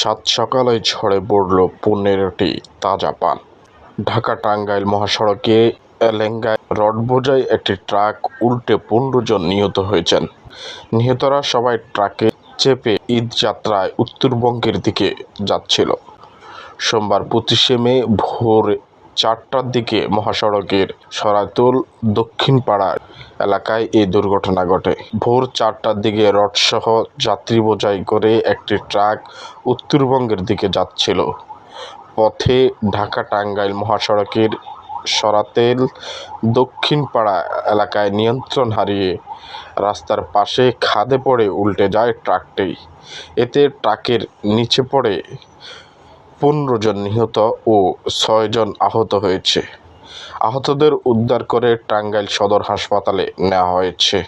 সাত সকালে ঝরে পড়ল ১৫টি তাজা পান। ঢাকা-টাঙ্গাইল মহাসড়কে এলেঙ্গায় রডবোঝাই একটি ট্রাক উল্টে ১৫ জন নিহত হয়েছেন। নিহতরা সবাই ট্রাকে চেপে ঈদযাত্রায় উত্তরবঙ্গের দিকে যাচ্ছিল। সোমবার ২৫শে মে ভোর ৪টার দিকে মহাসড়কের সরাইতুল দক্ষিণপাড়া এলাকায় এই দুর্ঘটনা ঘটে। ভোর ৪টার দিকে রডসহ যাত্রী বোঝাই করে একটি ট্রাক উত্তরবঙ্গের দিকে যাচ্ছিল। পথে ঢাকা-টাঙ্গাইল মহাসড়কের সরাইতুল দক্ষিণপাড়া এলাকায় নিয়ন্ত্রণ হারিয়ে রাস্তার পাশে খাদে পড়ে উল্টে যায় ট্রাকটি। এতে ট্রাকের নিচে পড়ে ১৫ জন নিহত ও ৬ জন আহত হয়েছে। আহতদের উদ্ধার করে টাঙ্গাইল সদর হাসপাতালে নেওয়া হয়েছে।